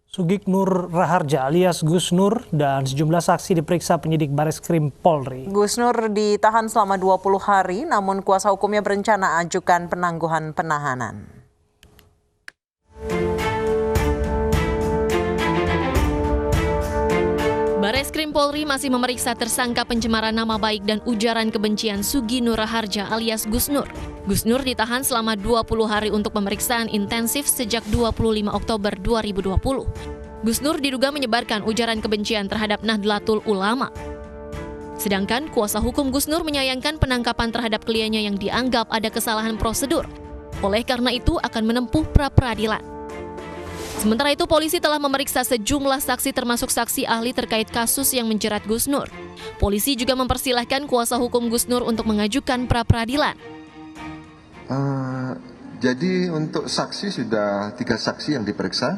Sugignur Raharja alias Gus Nur dan sejumlah saksi diperiksa penyidik Bareskrim Polri. Gus Nur ditahan selama 20 hari, namun kuasa hukumnya berencana ajukan penangguhan penahanan. Bareskrim Polri masih memeriksa tersangka pencemaran nama baik dan ujaran kebencian Sugignur Raharja alias Gus Nur. Gus Nur ditahan selama 20 hari untuk pemeriksaan intensif sejak 25 Oktober 2020. Gus Nur diduga menyebarkan ujaran kebencian terhadap Nahdlatul Ulama. Sedangkan kuasa hukum Gus Nur menyayangkan penangkapan terhadap kliennya yang dianggap ada kesalahan prosedur. Oleh karena itu akan menempuh pra-peradilan. Sementara itu, polisi telah memeriksa sejumlah saksi termasuk saksi ahli terkait kasus yang menjerat Gus Nur. Polisi juga mempersilahkan kuasa hukum Gus Nur untuk mengajukan pra-peradilan. Jadi untuk saksi sudah 3 saksi yang diperiksa,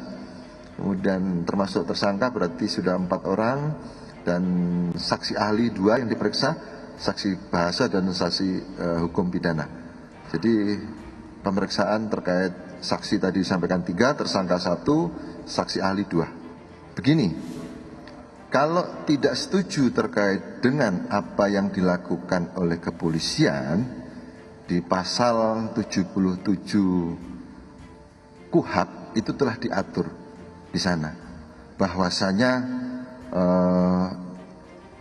kemudian termasuk tersangka berarti sudah 4 orang, dan saksi ahli 2 yang diperiksa, saksi bahasa dan saksi hukum pidana. Jadi pemeriksaan terkait saksi tadi disampaikan 3, tersangka 1, saksi ahli 2. Begini, kalau tidak setuju terkait dengan apa yang dilakukan oleh kepolisian di pasal 77 KUHP itu telah diatur di sana, bahwasanya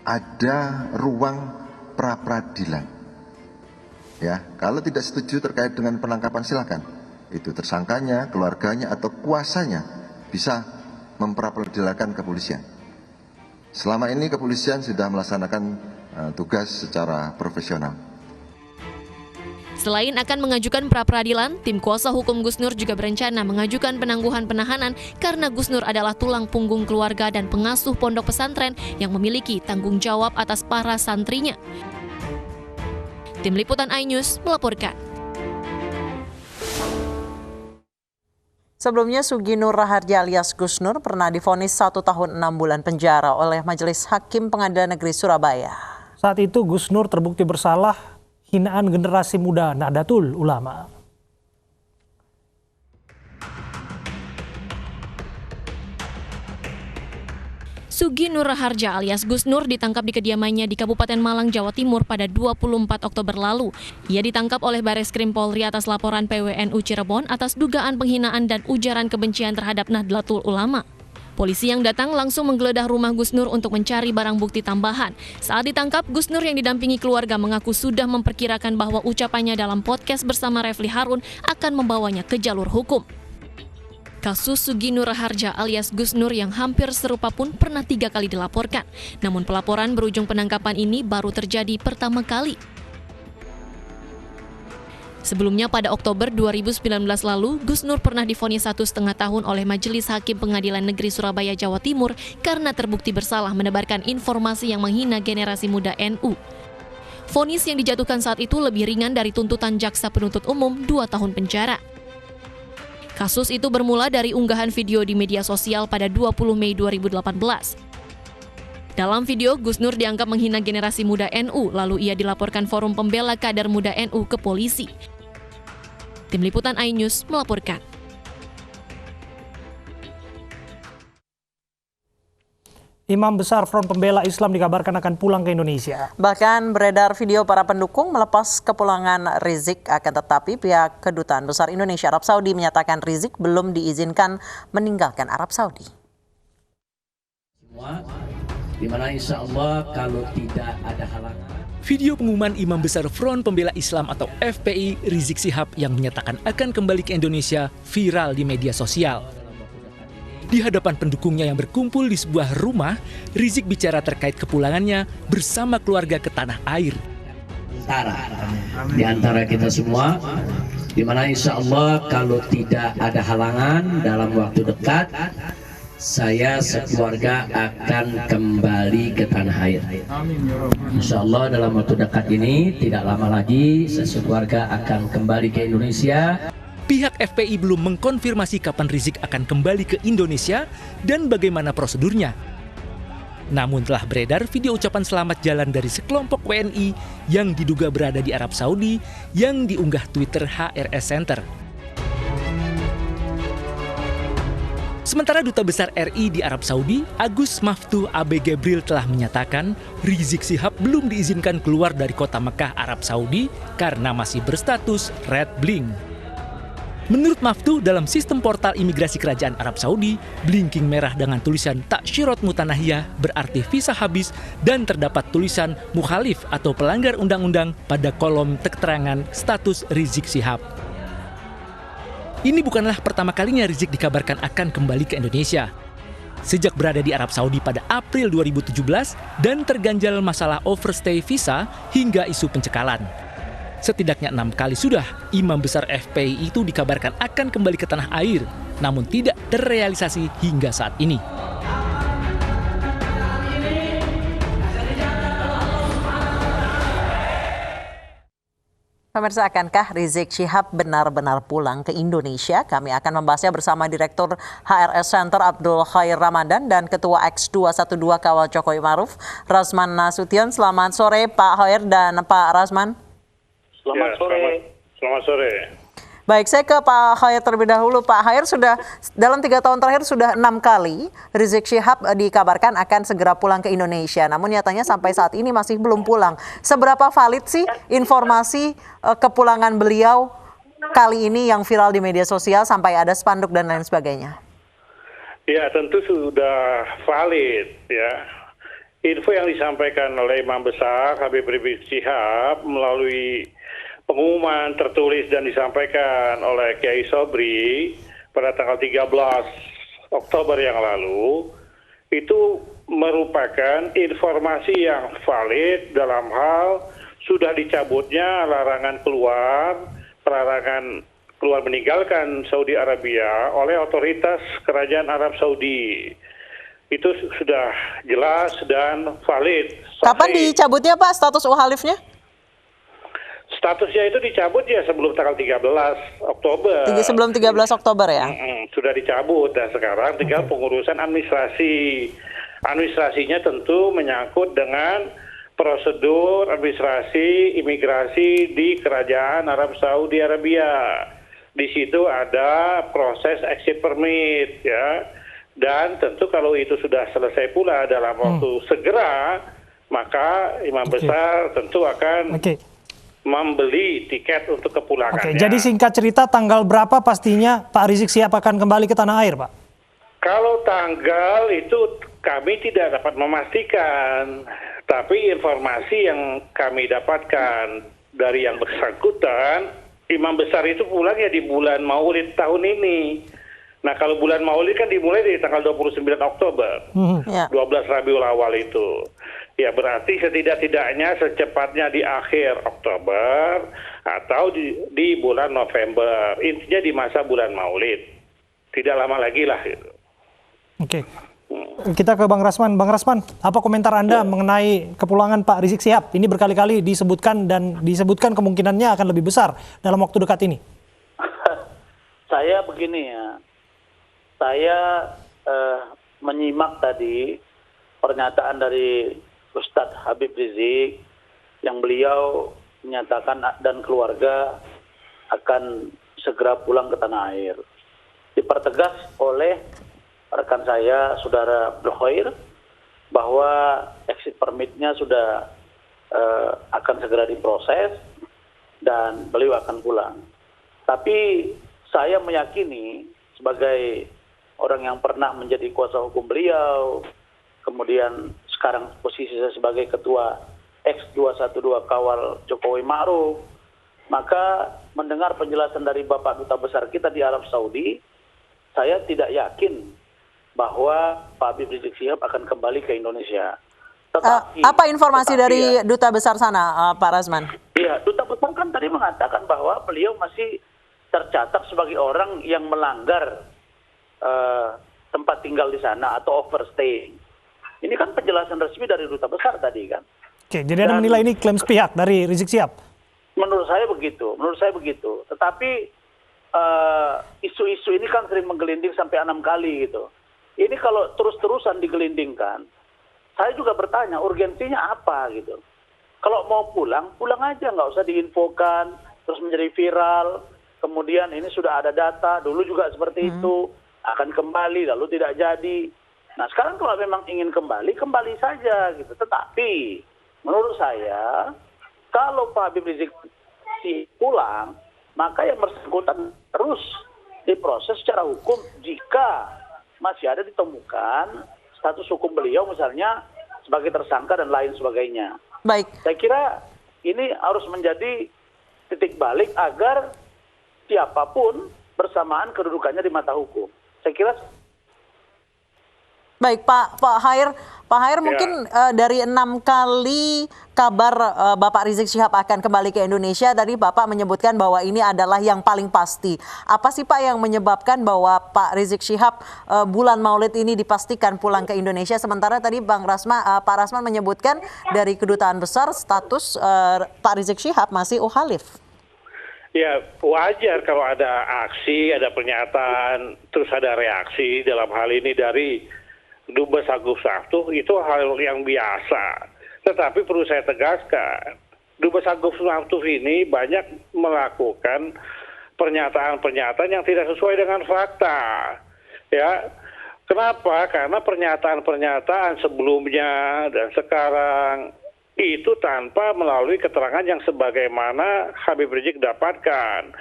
ada ruang pra-peradilan. Ya, kalau tidak setuju terkait dengan penangkapan silakan. Itu tersangkanya, keluarganya, atau kuasanya bisa memperadilakan kepolisian. Selama ini kepolisian sudah melaksanakan tugas secara profesional. Selain akan mengajukan pra-peradilan, tim kuasa hukum Gus Nur juga berencana mengajukan penangguhan penahanan karena Gus Nur adalah tulang punggung keluarga dan pengasuh pondok pesantren yang memiliki tanggung jawab atas para santrinya. Tim Liputan iNews melaporkan. Sebelumnya, Sugignur Raharja alias Gus Nur pernah divonis 1 tahun 6 bulan penjara oleh Majelis Hakim Pengadilan Negeri Surabaya. Saat itu Gus Nur terbukti bersalah hinaan generasi muda Nahdlatul Ulama. Sugignur Raharja alias Gus Nur ditangkap di kediamannya di Kabupaten Malang, Jawa Timur pada 24 Oktober lalu. Ia ditangkap oleh Bareskrim Polri atas laporan PWNU Cirebon atas dugaan penghinaan dan ujaran kebencian terhadap Nahdlatul Ulama. Polisi yang datang langsung menggeledah rumah Gus Nur untuk mencari barang bukti tambahan. Saat ditangkap, Gus Nur yang didampingi keluarga mengaku sudah memperkirakan bahwa ucapannya dalam podcast bersama Refli Harun akan membawanya ke jalur hukum. Kasus Sugignur Raharja alias Gus Nur yang hampir serupa pun pernah 3 kali dilaporkan. Namun pelaporan berujung penangkapan ini baru terjadi pertama kali. Sebelumnya pada Oktober 2019 lalu, Gus Nur pernah divonis 1,5 tahun oleh Majelis Hakim Pengadilan Negeri Surabaya, Jawa Timur karena terbukti bersalah menebarkan informasi yang menghina generasi muda NU. Vonis yang dijatuhkan saat itu lebih ringan dari tuntutan jaksa penuntut umum 2 tahun penjara. Kasus itu bermula dari unggahan video di media sosial pada 20 Mei 2018. Dalam video, Gus Nur dianggap menghina generasi muda NU, lalu ia dilaporkan Forum Pembela Kader Muda NU ke polisi. Tim Liputan iNews melaporkan. Imam besar Front Pembela Islam dikabarkan akan pulang ke Indonesia. Bahkan beredar video para pendukung melepas kepulangan Rizik, akan tetapi pihak Kedutaan Besar Indonesia Arab Saudi menyatakan Rizik belum diizinkan meninggalkan Arab Saudi. Di mana insya Allah kalau tidak ada halangan. Video pengumuman Imam Besar Front Pembela Islam atau FPI Rizik Syihab yang menyatakan akan kembali ke Indonesia viral di media sosial. Di hadapan pendukungnya yang berkumpul di sebuah rumah, Rizik bicara terkait kepulangannya bersama keluarga ke tanah air. Di antara kita semua, di mana insya Allah kalau tidak ada halangan dalam waktu dekat, saya sekeluarga akan kembali ke tanah air. Insya Allah dalam waktu dekat ini, tidak lama lagi, saya sekeluarga akan kembali ke Indonesia. Pihak FPI belum mengkonfirmasi kapan Rizik akan kembali ke Indonesia dan bagaimana prosedurnya. Namun telah beredar video ucapan selamat jalan dari sekelompok WNI yang diduga berada di Arab Saudi yang diunggah Twitter HRS Center. Sementara Duta Besar RI di Arab Saudi, Agus Maftuh Abe Gebril telah menyatakan Rizik Syihab belum diizinkan keluar dari kota Mekah, Arab Saudi karena masih berstatus Red Blink. Menurut Maftuh, dalam sistem portal imigrasi kerajaan Arab Saudi, blinking merah dengan tulisan Taksyirat Mutanahiyah berarti visa habis dan terdapat tulisan mukhalif atau pelanggar undang-undang pada kolom keterangan status Rizik Syihab. Ini bukanlah pertama kalinya Rizik dikabarkan akan kembali ke Indonesia. Sejak berada di Arab Saudi pada April 2017 dan terganjal masalah overstay visa hingga isu pencekalan. Setidaknya 6 kali sudah imam besar FPI itu dikabarkan akan kembali ke tanah air, namun tidak terrealisasi hingga saat ini. Pemirsa, akankah Rizik Syihab benar-benar pulang ke Indonesia? Kami akan membahasnya bersama Direktur HRS Center Abdul Khair Ramadan dan Ketua X212 Kawal Jokowi Maruf, Rasman Nasution. Selamat sore Pak Khair dan Pak Rasman. Selamat sore. Baik, saya ke Pak Khair terlebih dahulu. Pak Khair, sudah dalam 3 tahun terakhir sudah 6 kali Rizik Syihab dikabarkan akan segera pulang ke Indonesia. Namun nyatanya sampai saat ini masih belum pulang. Seberapa valid sih informasi kepulangan beliau kali ini yang viral di media sosial sampai ada spanduk dan lain sebagainya? Ya, tentu sudah valid ya. Info yang disampaikan oleh Imam Besar Habib Rizik Syihab melalui pengumuman tertulis dan disampaikan oleh Kiai Sobri pada tanggal 13 Oktober yang lalu itu merupakan informasi yang valid dalam hal sudah dicabutnya larangan keluar meninggalkan Saudi Arabia oleh otoritas Kerajaan Arab Saudi. Itu sudah jelas dan valid. Kapan dicabutnya Pak status uhalifnya? Statusnya itu dicabut ya sebelum tanggal 13 Oktober. Sebelum 13 Oktober ya? Sudah dicabut dan sekarang tinggal pengurusan administrasi. Administrasinya tentu menyangkut dengan prosedur administrasi imigrasi di Kerajaan Arab Saudi Arabia. Di situ ada proses exit permit ya. Dan tentu kalau itu sudah selesai pula dalam waktu segera, maka Imam Besar tentu akan membeli tiket untuk kepulangannya. Jadi singkat cerita, tanggal berapa pastinya Pak Rizik Syihab akan kembali ke tanah air, Pak? Kalau tanggal itu kami tidak dapat memastikan, tapi informasi yang kami dapatkan dari yang bersangkutan, Imam Besar itu pulangnya di bulan Maulid tahun ini. Nah, kalau bulan Maulid kan dimulai dari tanggal 29 Oktober, 12 Rabiul Awal itu. Ya, berarti setidak-tidaknya secepatnya di akhir Oktober atau di bulan November. Intinya di masa bulan Maulid. Tidak lama lagi lah. Gitu. Oke. Kita ke Bang Rasman. Bang Rasman, apa komentar Anda mengenai kepulangan Pak Rizik Syihab? Ini berkali-kali disebutkan dan disebutkan kemungkinannya akan lebih besar dalam waktu dekat ini. Saya begini ya. Saya menyimak tadi pernyataan dari Ustadz Habib Rizik yang beliau menyatakan dan keluarga akan segera pulang ke tanah air. Dipertegas oleh rekan saya, Saudara Abdul Khair, bahwa exit permitnya sudah akan segera diproses dan beliau akan pulang. Tapi saya meyakini sebagai orang yang pernah menjadi kuasa hukum beliau, kemudian sekarang posisi saya sebagai ketua X212 Kawal Jokowi Ma'ruf, maka mendengar penjelasan dari Bapak Duta Besar kita di Arab Saudi, saya tidak yakin bahwa Pak Habib Rizik Syihab akan kembali ke Indonesia. Apa informasi dari Duta Besar sana, Pak Rasman? Iya, Duta Besar kan tadi mengatakan bahwa beliau masih tercatat sebagai orang yang melanggar tempat tinggal di sana atau overstay. Ini kan penjelasan resmi dari Duta Besar tadi kan. Oke, jadi Anda menilai ini klaim sepihak dari Rizik Syihab? Menurut saya begitu. Tetapi isu-isu ini kan sering menggelinding sampai 6 kali gitu. Ini kalau terus-terusan digelindingkan, saya juga bertanya urgensinya apa gitu. Kalau mau pulang aja, nggak usah diinfokan, terus menjadi viral. Kemudian ini sudah ada data, dulu juga seperti itu. akan kembali lalu tidak jadi. Nah sekarang kalau memang ingin kembali, kembali saja gitu. Tetapi menurut saya kalau Pak Habib Rizik pulang, maka yang bersangkutan terus diproses secara hukum jika masih ada ditemukan status hukum beliau misalnya sebagai tersangka dan lain sebagainya. Baik. Saya kira ini harus menjadi titik balik agar siapapun bersamaan kedudukannya di mata hukum. Saya kira. Baik Pak Khair mungkin dari 6 kali kabar Bapak Rizik Syihab akan kembali ke Indonesia, tadi Bapak menyebutkan bahwa ini adalah yang paling pasti. Apa sih Pak yang menyebabkan bahwa Pak Rizik Syihab bulan Maulid ini dipastikan pulang ke Indonesia, sementara tadi Pak Rasman menyebutkan dari kedutaan besar status Pak Rizik Syihab masih ukhalif. Ya wajar kalau ada aksi, ada pernyataan, terus ada reaksi dalam hal ini dari Dubes Agus Saftuh, itu hal yang biasa. Tetapi perlu saya tegaskan, Dubes Agus Saftuh ini banyak melakukan pernyataan-pernyataan yang tidak sesuai dengan fakta. Ya, kenapa? Karena pernyataan-pernyataan sebelumnya dan sekarang itu tanpa melalui keterangan yang sebagaimana Habib Rizik dapatkan.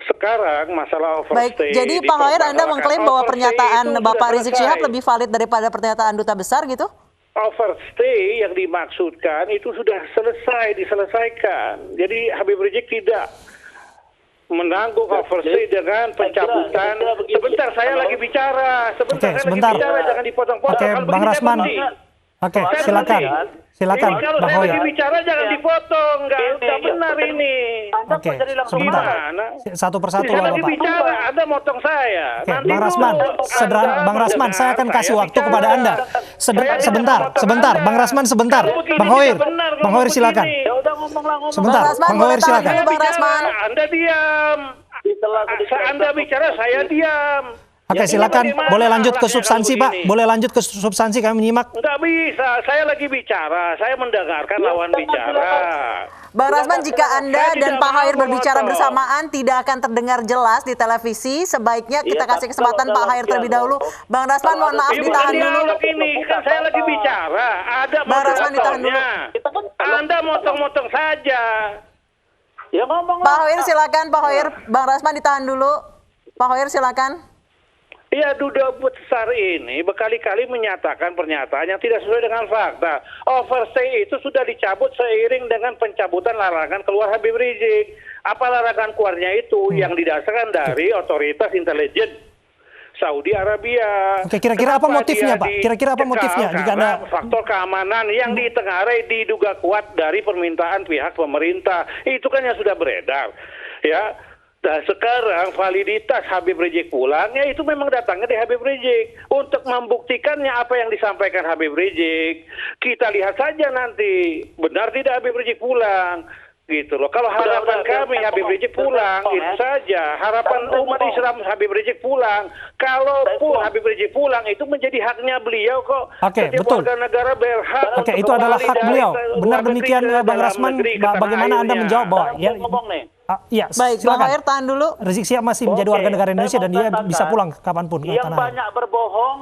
Sekarang masalah overstay. Baik, jadi Pak Khair Anda mengklaim bahwa pernyataan Bapak Rizik Syihab lebih valid daripada pernyataan duta besar gitu? Overstay yang dimaksudkan itu sudah diselesaikan. Jadi Habib Rizik tidak menanggung overstay dengan pencabutan. Sebentar, saya lagi bicara. Sebentar. Jangan dipotong-potong. Oke, Bang Rasman. Oke, silakan. Silakan, kalau Bang saya Khair. lagi bicara jangan dipotong, nggak benar ini. Oke, sebentar. Satu persatu Saya lah lagi Bapak. bicara, Anda motong saya. Oke, Nanti Bang Rasman, Bang Rasman, saya akan kasih waktu kepada Anda. Sebentar, Bang Rasman sebentar. Bang Khair silakan. Ya udah ngomong. Sebentar, Bang Rasman, Bang boleh Khair tahan silakan. dulu, Bang Rasman. Anda diam. Anda bicara, saya diam. Oke, Ya, silakan. bagaimana Boleh lanjut ke anaknya substansi, kalau Pak. begini? Boleh lanjut ke substansi, kami menyimak. Nggak bisa, saya lagi bicara. Saya mendengarkan lawan bicara. Bang Rasman, jika Anda Saya dan tidak Pak mau Khair berbicara memotong. bersamaan tidak akan terdengar jelas di televisi, sebaiknya kita Iya, kasih tapi kesempatan kalau Pak Khair dalam terlebih dahulu. dialog, Bang Rasman, mohon maaf Ini bukan ditahan dulu. dialog ini, kan saya lagi bicara. Ada Bang Rasman, ditahan dulu. moderatornya. Anda motong-motong saja. Ya ngomong Pak Khair silakan, Pak Khair. Bang Rasman ditahan dulu. Pak Khair silakan. Ya, duta besar ini berkali-kali menyatakan pernyataan yang tidak sesuai dengan fakta. Overstay itu sudah dicabut seiring dengan pencabutan larangan keluar Habib Rizik. Apa larangan keluarnya itu yang didasarkan dari otoritas intelijen Saudi Arabia. Oke, kira-kira apa Kenapa motifnya, dia Pak? Kira-kira apa dicekal? motifnya jika Karena Anda faktor keamanan yang ditengarai diduga kuat dari permintaan pihak pemerintah. Itu kan yang sudah beredar. Ya. Nah, sekarang validitas Habib Rizik pulangnya itu memang datangnya dari Habib Rizik. Untuk membuktikannya apa yang disampaikan Habib Rizik, kita lihat saja nanti benar tidak Habib Rizik pulang. Gitu loh. Kalau harapan kami Habib Rizik pulang, itu saja. Harapan umat Islam Habib Rizik pulang. Kalaupun Habib Rizik pulang, itu menjadi haknya beliau kok. Oke, Setiap betul. warga negara berhak. Oke, untuk itu adalah kembali hak dari beliau. luar Benar negeri demikian, ke Bang dalam Rasman. negeri, ke tanah Bagaimana Anda airnya. menjawab bahwa ya, ngomong nih. iya, Baik, Bang silakan. Khair tahan dulu. Rizik Syihab masih menjadi warga negara Indonesia dan dia bisa pulang kapanpun ke Yang tanah air. banyak berbohong,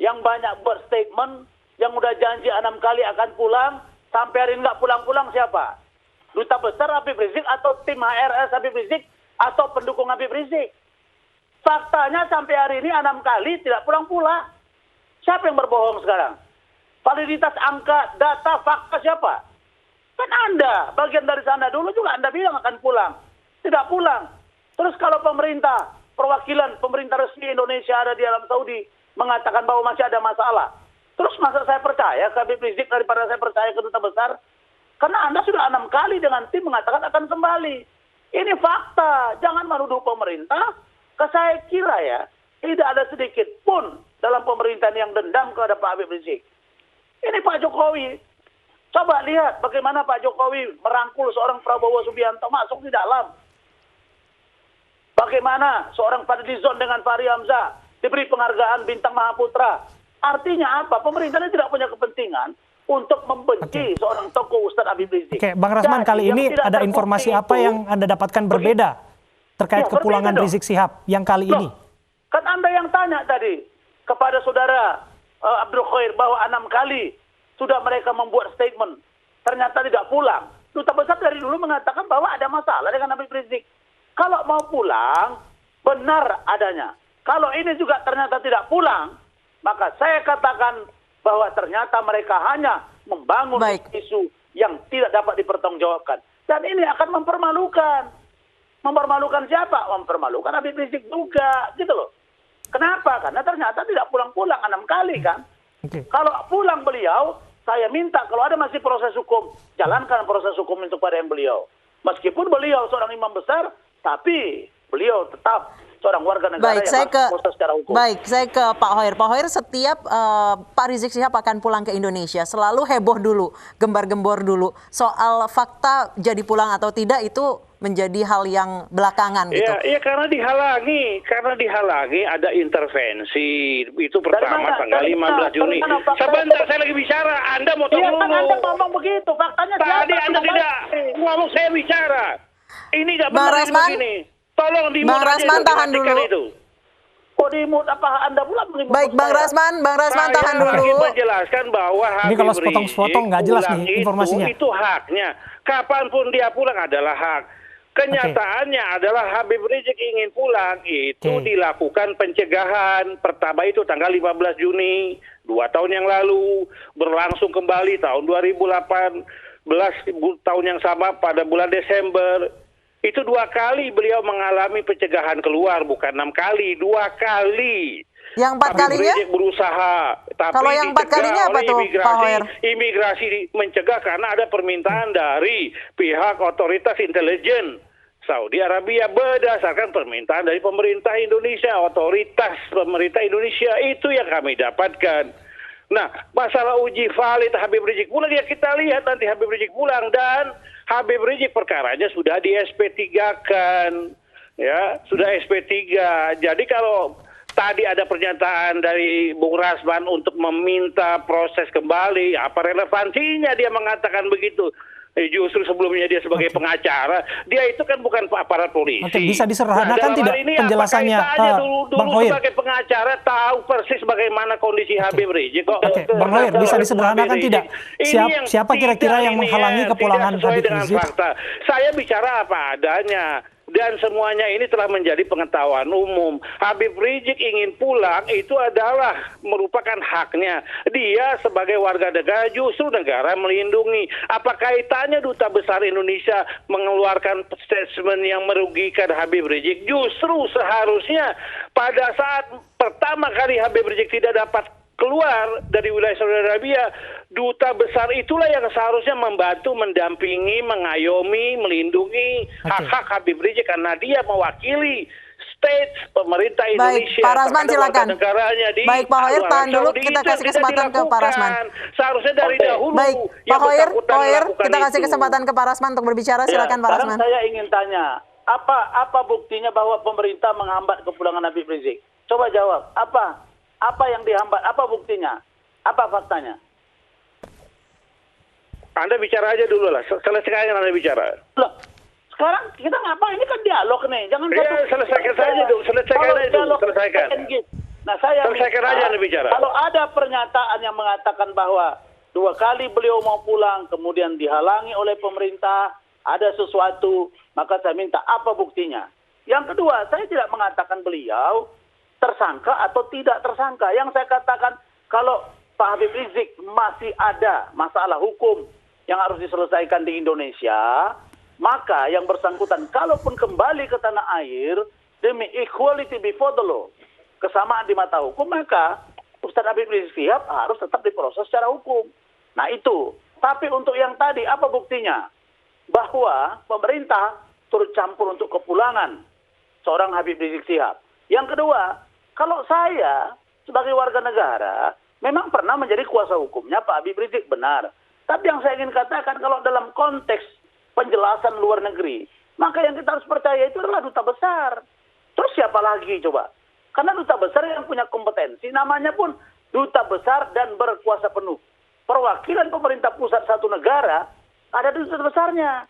yang banyak berstatement, yang udah janji 6 kali akan pulang, sampai hari ini nggak pulang-pulang siapa? Duta besar Habib Rizik atau tim HRS Habib Rizik atau pendukung Habib Rizik? Faktanya sampai hari ini 6 kali tidak pulang-pulang. Siapa yang berbohong sekarang? Validitas angka, data, fakta siapa? Kan Anda, bagian dari sana dulu juga Anda bilang akan pulang. Tidak pulang. Terus kalau pemerintah, perwakilan pemerintah resmi Indonesia ada di Arab Saudi, mengatakan bahwa masih ada masalah. Terus masa saya percaya ke Habib Rizik daripada saya percaya ke duta besar? Karena Anda sudah 6 kali dengan tim mengatakan akan kembali. Ini fakta. Jangan menuduh pemerintah. Saya kira ya, tidak ada sedikit pun dalam pemerintahan yang dendam kepada Pak Habib Rizik. Ini Pak Jokowi. Coba lihat bagaimana Pak Jokowi merangkul seorang Prabowo Subianto masuk di dalam. Bagaimana seorang Fadlizon dengan Fahri Hamzah diberi penghargaan Bintang Mahaputra. Artinya apa? Pemerintah ini tidak punya kepentingan untuk membenci seorang tokoh Ustadz Habib Rizik. Oke, Bang Rasman, Jadi, kali yang ini tidak ada terbukti informasi apa itu- yang Anda dapatkan berbeda terkait Ya, kepulangan berbeda dong. Rizik Syihab yang kali ini? Kan Anda yang tanya tadi kepada saudara Abdul Khair bahwa 6 kali sudah mereka membuat statement, ternyata tidak pulang. Duta besar dari dulu mengatakan bahwa ada masalah dengan Habib Rizik. Kalau mau pulang, benar adanya. Kalau ini juga ternyata tidak pulang, maka saya katakan bahwa ternyata mereka hanya membangun isu yang tidak dapat dipertanggungjawabkan. Dan ini akan mempermalukan. Mempermalukan siapa? Mempermalukan Habib Rizik juga, gitu loh. Kenapa? Karena ternyata tidak pulang-pulang 6 kali kan. Kalau pulang beliau, saya minta kalau ada masih proses hukum, jalankan proses hukum untuk pada yang beliau. Meskipun beliau seorang imam besar, tapi beliau tetap seorang warga negara yang harus proses secara hukum. Baik, saya ke Pak Hoyer. Pak Hoyer, setiap Pak Rizik Syihab akan pulang ke Indonesia, selalu heboh dulu, gembar-gembor dulu. Soal fakta jadi pulang atau tidak itu menjadi hal yang belakangan gitu. Iya, karena dihalangi ada intervensi. Itu pertama tanggal 15 Juni. Sebentar, saya lagi bicara. Anda mau tahu dulu. Iya, Anda ngomong begitu. Faktanya tadi Anda tidak ngomong, saya bicara. Ini nggak benar begini. Tolong di Bang Rasman tahan dulu. Itu. Kok dimut apa Anda pula? Baik, Bang Rasman tahan dulu. Saya menjelaskan bahwa ini kalau sepotong-sepotong nggak jelas nih informasinya. Itu haknya. Kapanpun dia pulang adalah hak. Kenyataannya adalah Habib Rizik ingin pulang, itu dilakukan pencegahan. Pertama itu tanggal 15 Juni, 2 tahun yang lalu. Berlangsung kembali tahun 2018, tahun yang sama pada bulan Desember. Itu 2 kali beliau mengalami pencegahan keluar, bukan 6 kali, 2 kali. Yang 4 kalinya? Rizik berusaha, tapi kalau yang 4 kalinya apa tuh, Pak Hoyer? Imigrasi mencegah karena ada permintaan dari pihak otoritas intelijen Saudi Arabia berdasarkan permintaan dari pemerintah Indonesia, otoritas pemerintah Indonesia, itu yang kami dapatkan. Nah, masalah uji valid Habib Rizik pulang, ya kita lihat nanti Habib Rizik pulang, dan Habib Rizik perkaranya sudah di SP3-kan, ya, sudah SP3. Jadi kalau tadi ada pernyataan dari Bung Rasman untuk meminta proses kembali, apa relevansinya dia mengatakan begitu? Justru sebelumnya dia sebagai pengacara, dia itu kan bukan aparat polisi. Oke, bisa disederhanakan tidak penjelasannya, Bang Hoyer? Sebagai pengacara tahu persis bagaimana kondisi Habib Rizik. Oke, Bang Hoyer, bisa disederhanakan tidak? Siapa kira-kira yang menghalangi kepulangan Habib Rizik? Saya bicara apa adanya. Dan semuanya ini telah menjadi pengetahuan umum. Habib Rizik ingin pulang itu adalah merupakan haknya. Dia sebagai warga negara, justru negara melindungi. Apa kaitannya Duta Besar Indonesia mengeluarkan statement yang merugikan Habib Rizik? Justru seharusnya pada saat pertama kali Habib Rizik tidak dapat keluar dari wilayah Saudi Arabia, duta besar itulah yang seharusnya membantu, mendampingi, mengayomi, melindungi hak-hak Habib Rizik karena dia mewakili pemerintah Indonesia. Baik, Pak Rasman silakan. Baik, Pak Hoyer tahan dulu, kita kasih kesempatan ke Pak Rasman. Seharusnya dari dahulu. Baik, Pak Hoyer, kita kasih kesempatan ke Pak Rasman untuk berbicara. Silakan Pak Rasman. Saya ingin tanya, apa buktinya bahwa pemerintah menghambat kepulangan Habib Rizik? Coba jawab, apa yang dihambat? Apa buktinya? Apa faktanya? Anda bicara aja dulu lah. Selesaikan Anda bicara. Loh, sekarang kita ngapain? Ini kan dialog nih. Jangan selesaikan saja dulu. Selesaikan aja dulu. Selesaikan. Nah, saya selesaikan aja Anda bicara. Kalau ada pernyataan yang mengatakan bahwa 2 kali beliau mau pulang, kemudian dihalangi oleh pemerintah, ada sesuatu, maka saya minta apa buktinya? Yang kedua, saya tidak mengatakan beliau tersangka atau tidak tersangka. Yang saya katakan, kalau Pak Habib Rizik masih ada masalah hukum yang harus diselesaikan di Indonesia, maka yang bersangkutan kalaupun kembali ke tanah air demi equality before the law, kesamaan di mata hukum, maka Ustaz Habib Rizik Syihab harus tetap diproses secara hukum. Nah itu. Tapi untuk yang tadi, apa buktinya? Bahwa pemerintah turut campur untuk kepulangan seorang Habib Rizik Syihab. Yang kedua, kalau saya sebagai warga negara memang pernah menjadi kuasa hukumnya Pak Habib Rizik, benar. Tapi yang saya ingin katakan, kalau dalam konteks penjelasan luar negeri, maka yang kita harus percaya itu adalah duta besar. Terus siapa lagi coba? Karena duta besar yang punya kompetensi, namanya pun duta besar dan berkuasa penuh. Perwakilan pemerintah pusat satu negara, ada duta besarnya.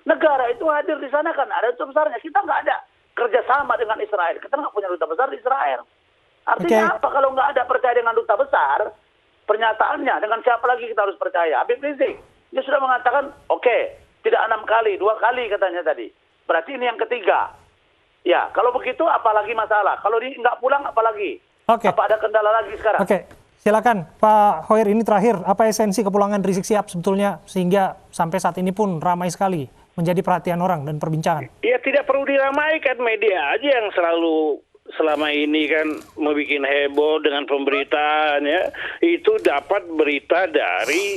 Negara itu hadir di sana kan, ada duta besarnya. Kita nggak ada. kerjasama dengan Israel. Kita nggak punya duta besar di Israel. Artinya apa kalau nggak ada percaya dengan duta besar? Pernyataannya dengan siapa lagi kita harus percaya? Habib Rizik dia sudah mengatakan oke, tidak 6 kali, 2 kali katanya tadi. Berarti ini yang ketiga. Ya, kalau begitu apalagi masalah? Kalau dia nggak pulang apalagi? Apa ada kendala lagi sekarang? Silakan Pak Khoir, ini terakhir, apa esensi kepulangan Rizik Syihab sebetulnya sehingga sampai saat ini pun ramai sekali menjadi perhatian orang dan perbincangan? Ya tidak perlu diramaikan, media aja yang selalu selama ini kan membuat heboh dengan pemberitaan ya. Itu dapat berita dari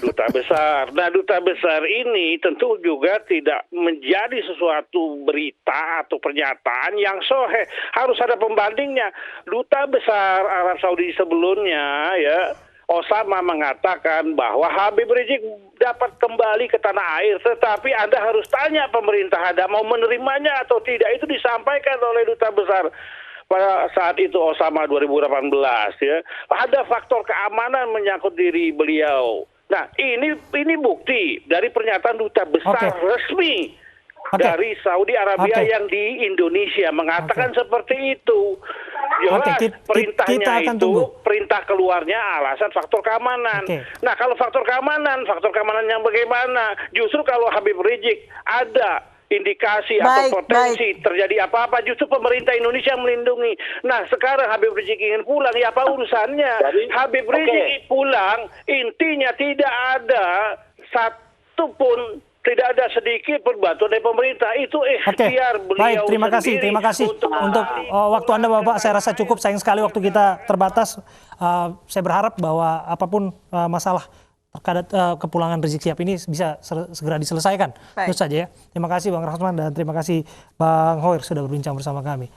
duta besar. Nah, duta besar ini tentu juga tidak menjadi sesuatu berita atau pernyataan yang sahih. Harus ada pembandingnya. Duta besar Arab Saudi sebelumnya ya, Osama mengatakan bahwa Habib Rizik dapat kembali ke tanah air, tetapi Anda harus tanya pemerintah Anda mau menerimanya atau tidak. Itu disampaikan oleh duta besar pada saat itu Osama 2018 ya. Ada faktor keamanan menyangkut diri beliau. Nah, ini bukti dari pernyataan duta besar resmi dari Saudi Arabia yang di Indonesia mengatakan seperti itu. Jelas perintahnya itu perintah keluarnya alasan faktor keamanan. Nah, kalau faktor keamanan yang bagaimana? Justru kalau Habib Rizik ada indikasi atau potensi terjadi apa-apa, justru pemerintah Indonesia melindungi. Nah, sekarang Habib Rizik ingin pulang, ya apa urusannya? Habib Rizik pulang, intinya tidak ada satupun, tidak ada sedikit pun bantuan dari pemerintah. Itu ikhtiar beliau. Terima kasih untuk waktu Anda Bapak. Saya rasa cukup, sayang sekali waktu kita terbatas. Saya berharap bahwa apapun masalah terkait kepulangan Rizik Syihab ini bisa segera diselesaikan. Itu saja ya. Terima kasih Bang Rasman dan terima kasih Bang Khoir sudah berbincang bersama kami.